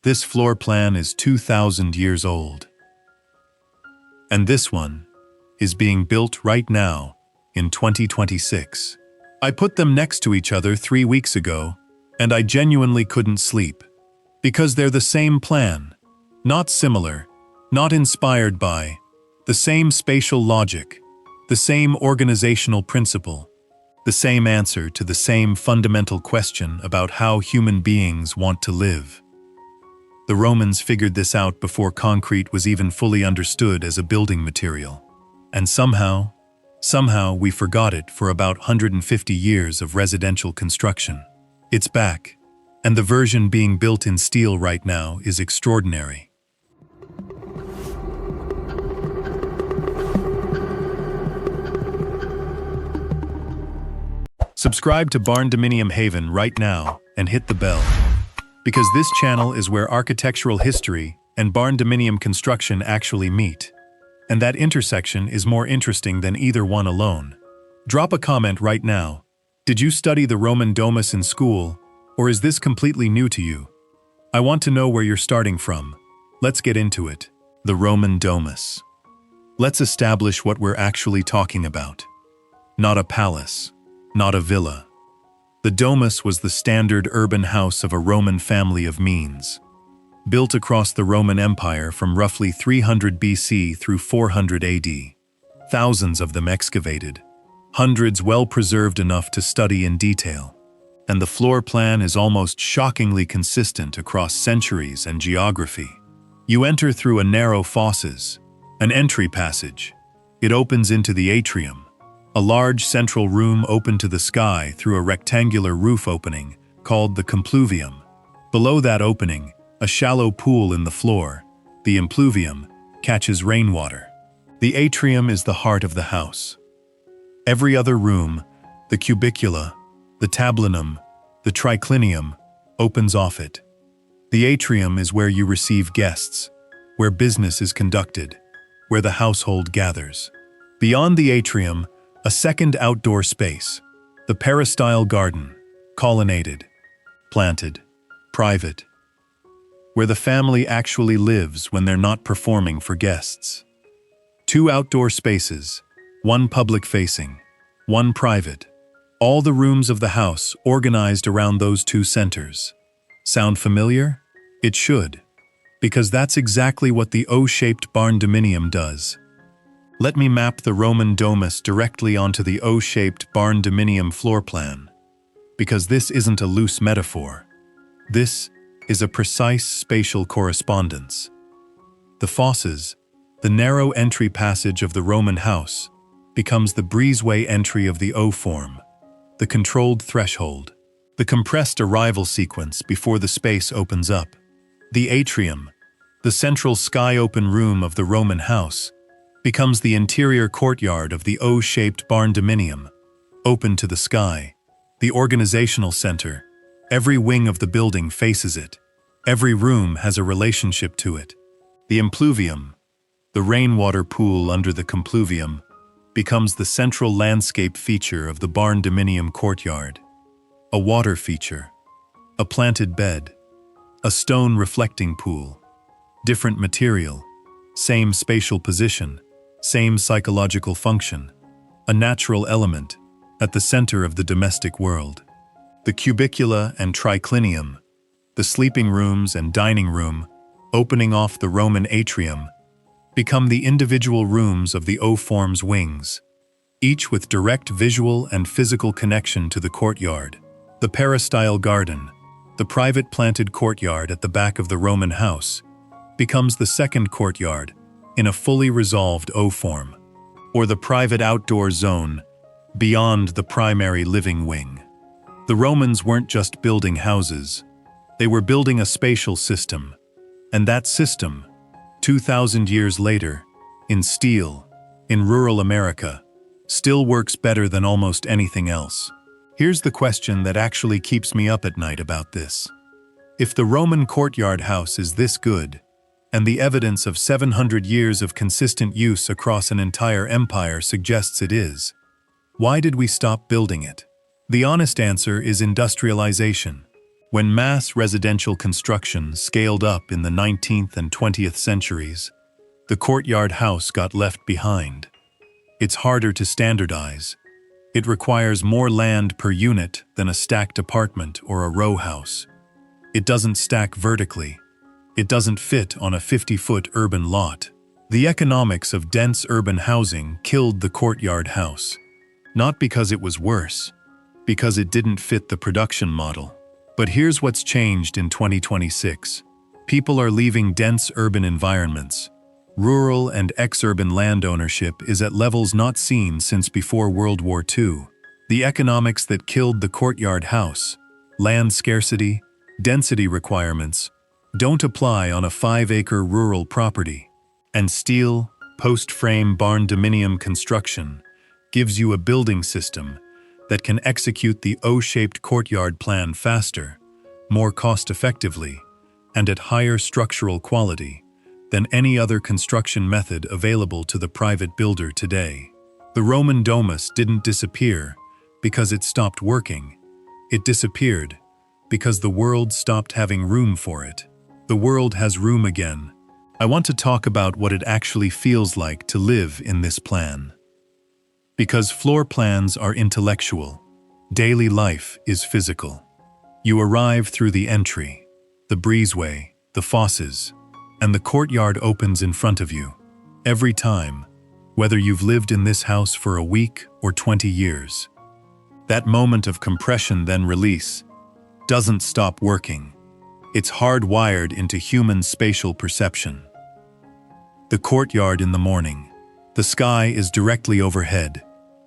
This floor plan is 2,000 years old. And this one is being built right now in 2026. I put them next to each other 3 weeks ago, and I genuinely couldn't sleep. Because they're the same plan, not similar, not inspired by, the same spatial logic, the same organizational principle, the same answer to the same fundamental question about how human beings want to live. The Romans figured this out before concrete was even fully understood as a building material. And somehow we forgot it for about 150 years of residential construction. It's back, and the version being built in steel right now is extraordinary. Subscribe to Barndominium Haven right now and hit the bell, because this channel is where architectural history and Barndominium construction actually meet, and that intersection is more interesting than either one alone. Drop a comment right now. Did you study the Roman Domus in school, or is this completely new to you? I want to know where you're starting from. Let's get into it. The Roman Domus. Let's establish what we're actually talking about. Not a palace, not a villa. The Domus was the standard urban house of a Roman family of means. Built across the Roman Empire from roughly 300 BC through 400 AD. Thousands of them excavated. Hundreds well preserved enough to study in detail. And the floor plan is almost shockingly consistent across centuries and geography. You enter through a narrow fauces, an entry passage. It opens into the atrium, a large central room open to the sky through a rectangular roof opening called the impluvium. Below that opening, a shallow pool in the floor, the impluvium, catches rainwater. The atrium is the heart of the house. Every other room, the cubicula, the tablinum, the triclinium, opens off it. The atrium is where you receive guests, where business is conducted, where the household gathers. Beyond the atrium, a second outdoor space, the peristyle garden, colonnaded, planted, private, where the family actually lives when they're not performing for guests. 2 outdoor spaces, 1 public-facing, 1 private. All the rooms of the house organized around those 2 centers. Sound familiar? It should, because that's exactly what the O-shaped Barndominium does. Let me map the Roman Domus directly onto the O-shaped Barndominium floor plan, because this isn't a loose metaphor. This is a precise spatial correspondence. The fauces, the narrow entry passage of the Roman house, becomes the breezeway entry of the O-form, the controlled threshold, the compressed arrival sequence before the space opens up. The atrium, the central sky-open room of the Roman house, becomes the interior courtyard of the O-shaped Barndominium, open to the sky, the organizational center. Every wing of the building faces it. Every room has a relationship to it. The impluvium, the rainwater pool under the impluvium, becomes the central landscape feature of the Barndominium courtyard. A water feature, a planted bed, a stone reflecting pool, different material, same spatial position, same psychological function, a natural element at the center of the domestic world. The cubicula and triclinium, the sleeping rooms and dining room, opening off the Roman atrium, become the individual rooms of the O-form's wings, each with direct visual and physical connection to the courtyard. The peristyle garden, the private planted courtyard at the back of the Roman house, becomes the second courtyard in a fully resolved O-form, or the private outdoor zone beyond the primary living wing. The Romans weren't just building houses, they were building a spatial system, and that system, 2,000 years later, in steel, in rural America, still works better than almost anything else. Here's the question that actually keeps me up at night about this. If the Roman courtyard house is this good, and the evidence of 700 years of consistent use across an entire empire suggests it is, why did we stop building it? The honest answer is industrialization. When mass residential construction scaled up in the 19th and 20th centuries, the courtyard house got left behind. It's harder to standardize. It requires more land per unit than a stacked apartment or a row house. It doesn't stack vertically. It doesn't fit on a 50-foot urban lot. The economics of dense urban housing killed the courtyard house. Not because it was worse, because it didn't fit the production model. But here's what's changed in 2026. People are leaving dense urban environments. Rural and ex-urban land ownership is at levels not seen since before World War II. The economics that killed the courtyard house, land scarcity, density requirements, don't apply on a 5-acre rural property. And steel, post-frame Barndominium construction gives you a building system that can execute the O-shaped courtyard plan faster, more cost-effectively, and at higher structural quality than any other construction method available to the private builder today. The Roman Domus didn't disappear because it stopped working. It disappeared because the world stopped having room for it. The world has room again. I want to talk about what it actually feels like to live in this plan. Because floor plans are intellectual, daily life is physical. You arrive through the entry, the breezeway, the fauces, and the courtyard opens in front of you. Every time, whether you've lived in this house for a week or 20 years. That moment of compression then release doesn't stop working. It's hardwired into human spatial perception. The courtyard in the morning. The sky is directly overhead.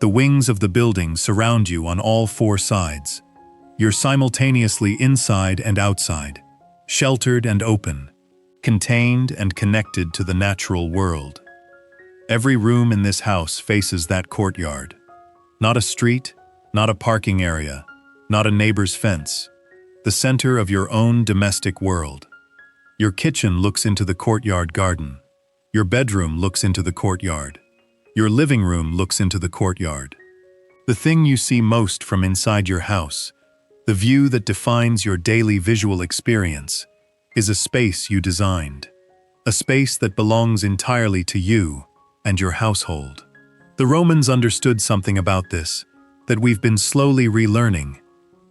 The wings of the building surround you on all 4 sides. You're simultaneously inside and outside, sheltered and open, contained and connected to the natural world. Every room in this house faces that courtyard. Not a street, not a parking area, not a neighbor's fence. The center of your own domestic world. Your kitchen looks into the courtyard garden. Your bedroom looks into the courtyard. Your living room looks into the courtyard. The thing you see most from inside your house, the view that defines your daily visual experience, is a space you designed. A space that belongs entirely to you and your household. The Romans understood something about this that we've been slowly relearning.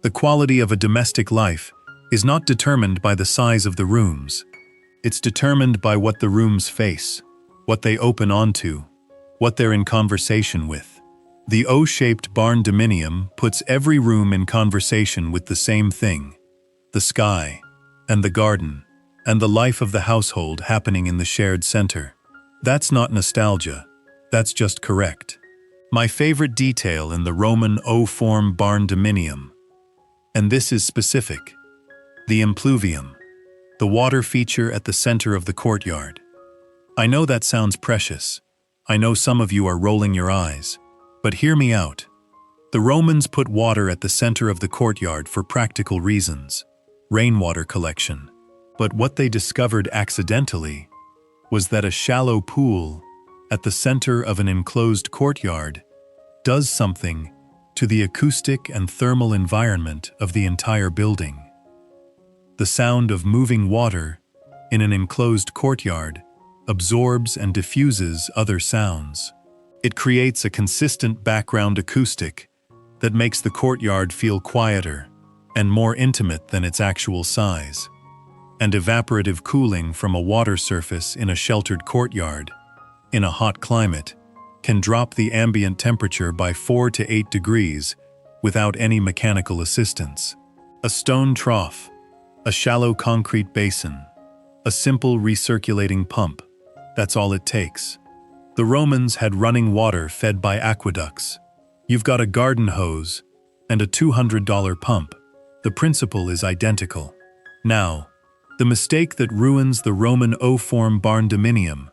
The quality of a domestic life is not determined by the size of the rooms. It's determined by what the rooms face, what they open onto, what they're in conversation with. The O-shaped Barndominium puts every room in conversation with the same thing, the sky, and the garden, and the life of the household happening in the shared center. That's not nostalgia, that's just correct. My favorite detail in the Roman O-form Barndominium, and this is specific, the impluvium, the water feature at the center of the courtyard. I know that sounds precious. I know some of you are rolling your eyes, but hear me out. The Romans put water at the center of the courtyard for practical reasons, rainwater collection. But what they discovered accidentally was that a shallow pool at the center of an enclosed courtyard does something to the acoustic and thermal environment of the entire building. The sound of moving water in an enclosed courtyard absorbs and diffuses other sounds. It creates a consistent background acoustic that makes the courtyard feel quieter and more intimate than its actual size. And evaporative cooling from a water surface in a sheltered courtyard, in a hot climate, can drop the ambient temperature by 4 to 8 degrees without any mechanical assistance. A stone trough, a shallow concrete basin, a simple recirculating pump. That's all it takes. The Romans had running water fed by aqueducts. You've got a garden hose and a $200 pump. The principle is identical. Now, the mistake that ruins the Roman O-form Barndominium,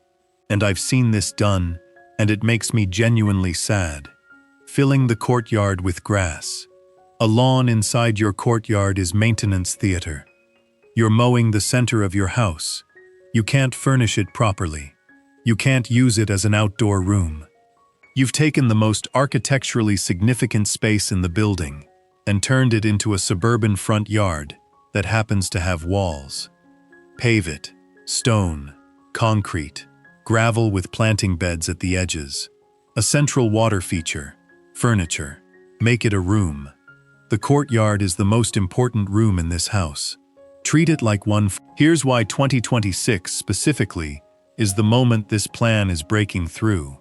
and I've seen this done, and it makes me genuinely sad. Filling the courtyard with grass. A lawn inside your courtyard is maintenance theater. You're mowing the center of your house. You can't furnish it properly. You can't use it as an outdoor room. You've taken the most architecturally significant space in the building and turned it into a suburban front yard. that happens to have walls. Pave it, stone, concrete, gravel with planting beds at the edges. A central water feature, furniture. Make it a room. The courtyard is the most important room in this house. Treat it like one. Here's why 2026 specifically is the moment this plan is breaking through.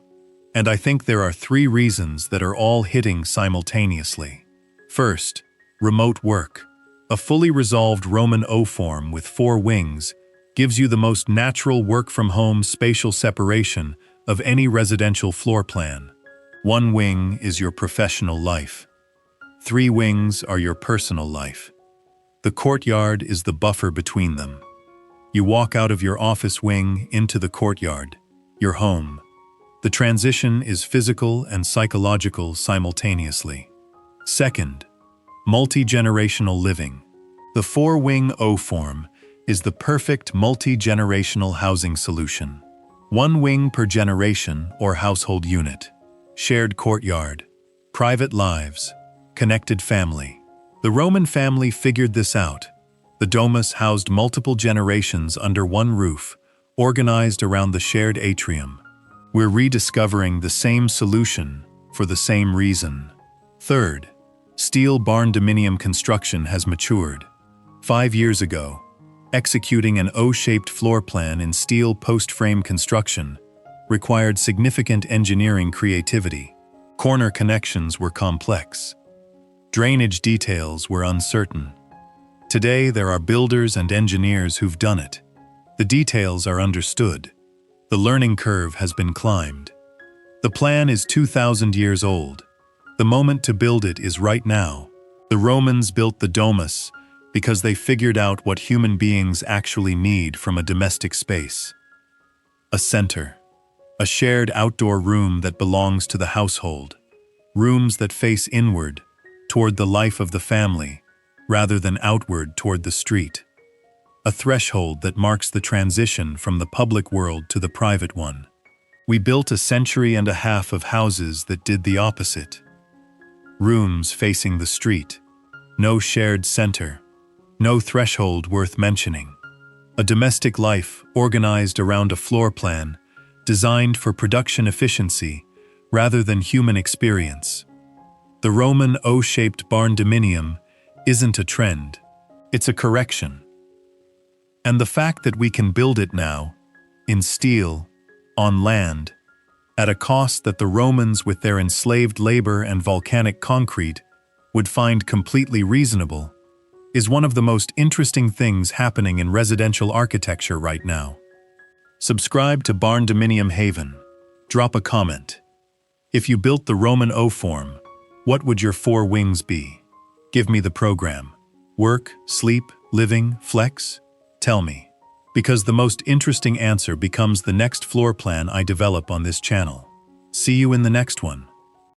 And I think there are 3 reasons that are all hitting simultaneously. First, remote work. A fully resolved Roman O-form with 4 wings gives you the most natural work-from-home spatial separation of any residential floor plan. 1 wing is your professional life. 3 wings are your personal life. The courtyard is the buffer between them. You walk out of your office wing into the courtyard, your home. The transition is physical and psychological simultaneously. Second, multi-generational living. The 4-wing O-form is the perfect multi-generational housing solution. 1 wing per generation or household unit. Shared courtyard, private lives, connected family. The Roman family figured this out. The Domus housed multiple generations under one roof, organized around the shared atrium. We're rediscovering the same solution for the same reason. Third, steel Barndominium construction has matured. 5 years ago, executing an O-shaped floor plan in steel post-frame construction required significant engineering creativity. Corner connections were complex. Drainage details were uncertain. Today, there are builders and engineers who've done it. The details are understood. The learning curve has been climbed. The plan is 2,000 years old. The moment to build it is right now. The Romans built the Domus because they figured out what human beings actually need from a domestic space. A center. A shared outdoor room that belongs to the household. Rooms that face inward, toward the life of the family, rather than outward toward the street. A threshold that marks the transition from the public world to the private one. We built 1.5 centuries of houses that did the opposite. Rooms facing the street. No shared center. No threshold worth mentioning. A domestic life organized around a floor plan, designed for production efficiency rather than human experience. The Roman O-shaped Barndominium isn't a trend, it's a correction. And the fact that we can build it now, in steel, on land, at a cost that the Romans with their enslaved labor and volcanic concrete would find completely reasonable, is one of the most interesting things happening in residential architecture right now. Subscribe to Barndominium Haven. Drop a comment. If you built the Roman O-form, what would your 4 wings be? Give me the program. Work, sleep, living, flex? Tell me. Because the most interesting answer becomes the next floor plan I develop on this channel. See you in the next one.